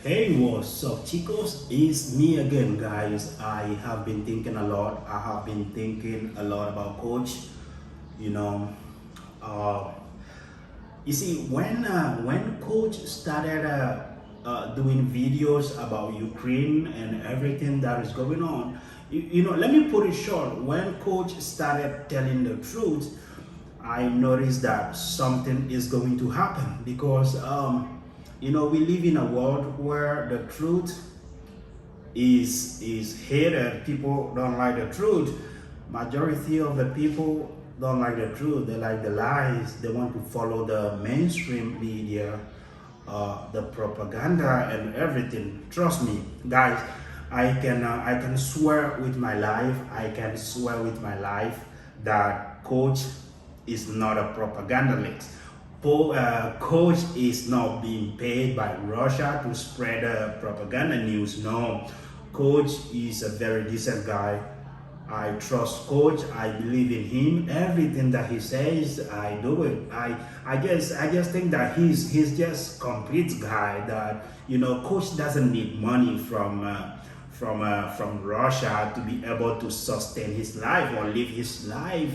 Hey, what's up, chicos? It's me again, guys. I have been thinking a lot. I have been thinking a lot about coach. You know, uh, you see, when coach started doing videos about Ukraine and everything that is going on, let me put it short. When coach started telling the truth, I noticed that something is going to happen because we live in a world where the truth is hated. People don't like the truth. Majority of the people don't like the truth. They like the lies. They want to follow the mainstream media, the propaganda and everything. Trust me, guys. I can swear with my life. I can swear with my life that coach is not a propagandist. Coach is not being paid by Russia to spread propaganda news. No, Coach is a very decent guy. I trust Coach. I believe in him. Everything that he says, I do it. I just think that he's just complete guy. That Coach doesn't need money from Russia to be able to sustain his life or live his life.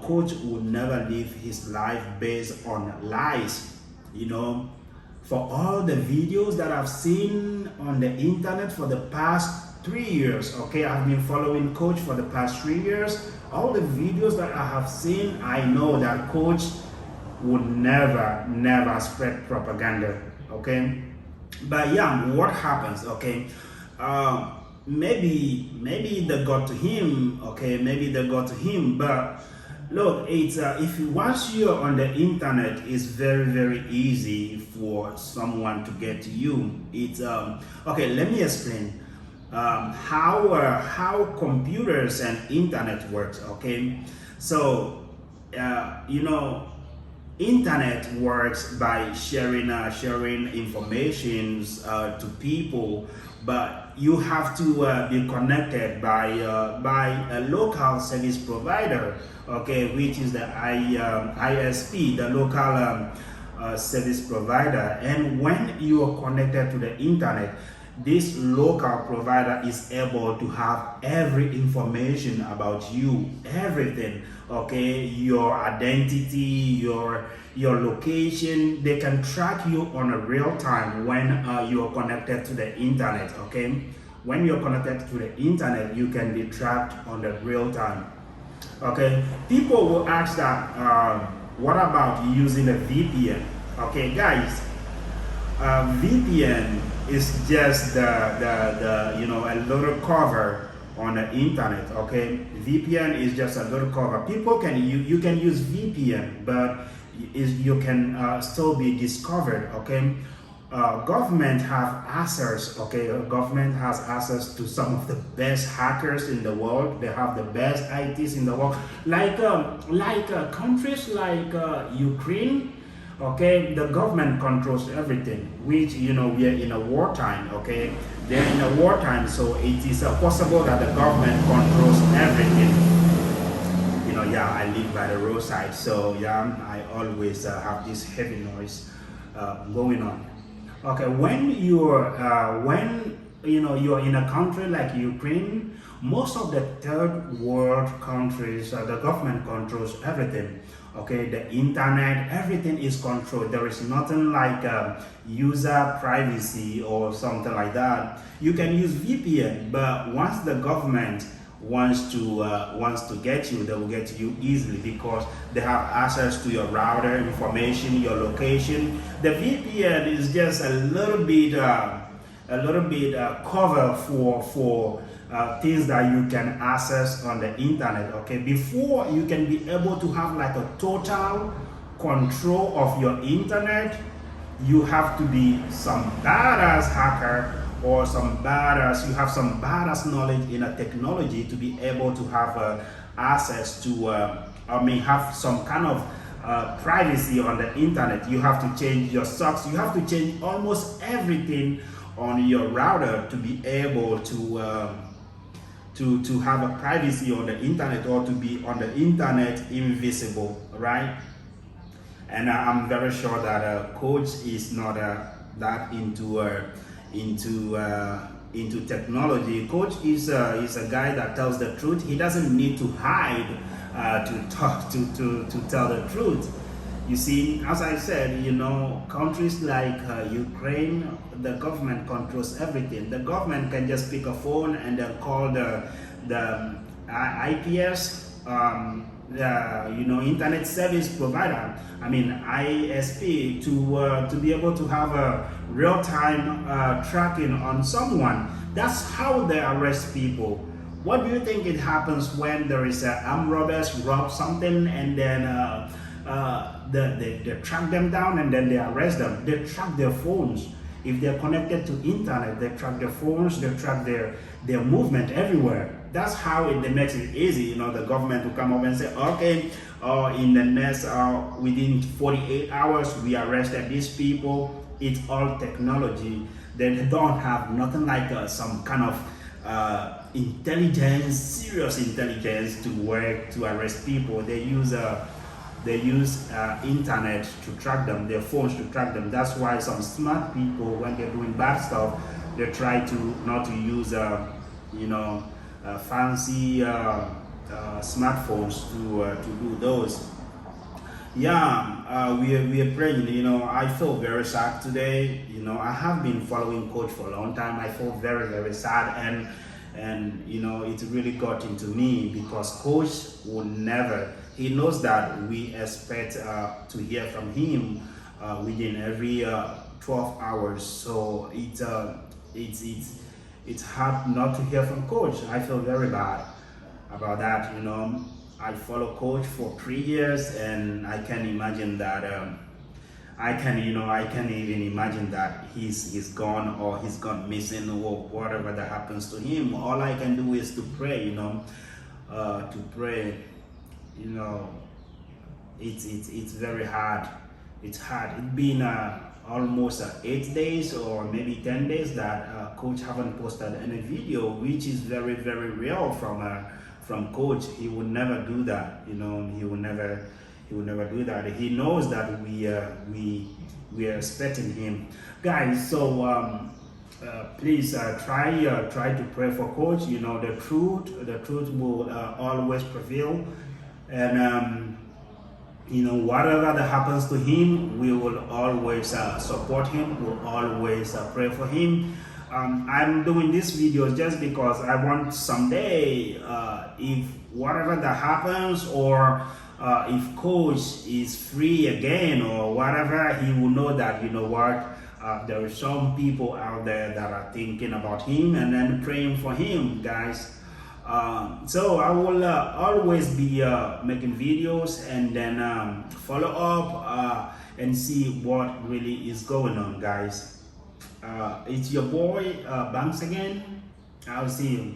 Coach would never live his life based on lies. For all the videos that I've seen on the internet for the past 3 years, okay, I've been following Coach for the past 3 years. All the videos that I have seen, I know that Coach would never spread propaganda, okay. But yeah, what happens, okay? Maybe they got to him, okay, maybe they got to him, but look, it's if once you're on the internet, it's very easy for someone to get to you. It's okay, let me explain how computers and internet works, okay. So internet works by sharing informations to people, but you have to be connected by a local service provider, okay, which is the ISP, the local service provider. And when you are connected to the internet, this local provider is able to have every information about you, everything, okay, your identity, your location. They can track you on a real time when you are connected to the internet, okay. When you're connected to the internet, you can be tracked on the real time, okay. People will ask that what about using a VPN? Okay, guys, VPN is just the a little cover on the internet, okay. VPN is just a little cover. People can you can use VPN, but you can still be discovered, okay. Government have access, okay. Government has access to some of the best hackers in the world. They have the best ITs in the world, like countries like Ukraine. Okay, the government controls everything, which we are in a wartime, okay. They're in a wartime, so it is possible that the government controls everything. Yeah, I live by the roadside, so yeah, I always have this heavy noise going on. Okay, when you're you're in a country like Ukraine, most of the third world countries, the government controls everything. Okay, the internet, everything is controlled. There is nothing like user privacy or something like that. You can use VPN, but once the government wants to get you, they will get to you easily because they have access to your router information, your location. The VPN is just a little bit cover for things that you can access on the internet, okay. Before you can be able to have like a total control of your internet, you have to be some badass hacker or you have some badass knowledge in a technology to be able to have access to have some kind of privacy on the internet. You have to change your socks, you have to change almost everything on your router to be able to have a privacy on the internet, or to be on the internet invisible, right? And I'm very sure that Coach is not that into technology. Coach is a guy that tells the truth. He doesn't need to hide to talk to tell the truth. You see, as I said, countries like Ukraine, the government controls everything. The government can just pick a phone and then call the IPS, internet service provider. I mean ISP to be able to have a real-time tracking on someone. That's how they arrest people. What do you think it happens when there is armed robbers rob something and then they track them down and then they arrest them? They track their phones. If they're connected to internet, they track their phones, they track their movement everywhere. That's how it makes it easy, the government to come up and say, okay, in the next, within 48 hours, we arrested these people. It's all technology. They don't have nothing like some kind of intelligence, serious intelligence to work to arrest people. They use internet to track them, their phones to track them. That's why some smart people, when they're doing bad stuff, they try to not to use fancy smartphones to do those. Yeah, we are praying. I feel very sad today. I have been following Coach for a long time. I feel very, very sad, and it really got into me because Coach would never. He knows that we expect to hear from him within every 12 hours. So it's hard not to hear from Coach. I feel very bad about that. I follow Coach for 3 years, and I can imagine that. I can even imagine that he's gone or he's gone missing or whatever that happens to him. All I can do is to pray. To pray. It's very hard. It's hard. It's been almost 8 days or maybe 10 days that Coach haven't posted any video, which is very, very real from Coach. He would never do that. He would never do that. He knows that we are expecting him, guys. So please try to pray for Coach. The truth will always prevail, and whatever that happens to him, we will always support him. We'll always pray for him. I'm doing this video just because I want someday, if whatever that happens, or if Coach is free again or whatever, he will know that there are some people out there that are thinking about him and then praying for him, guys. So I will always be making videos and then follow up and see what really is going on, guys. It's your boy Banks again. I'll see you.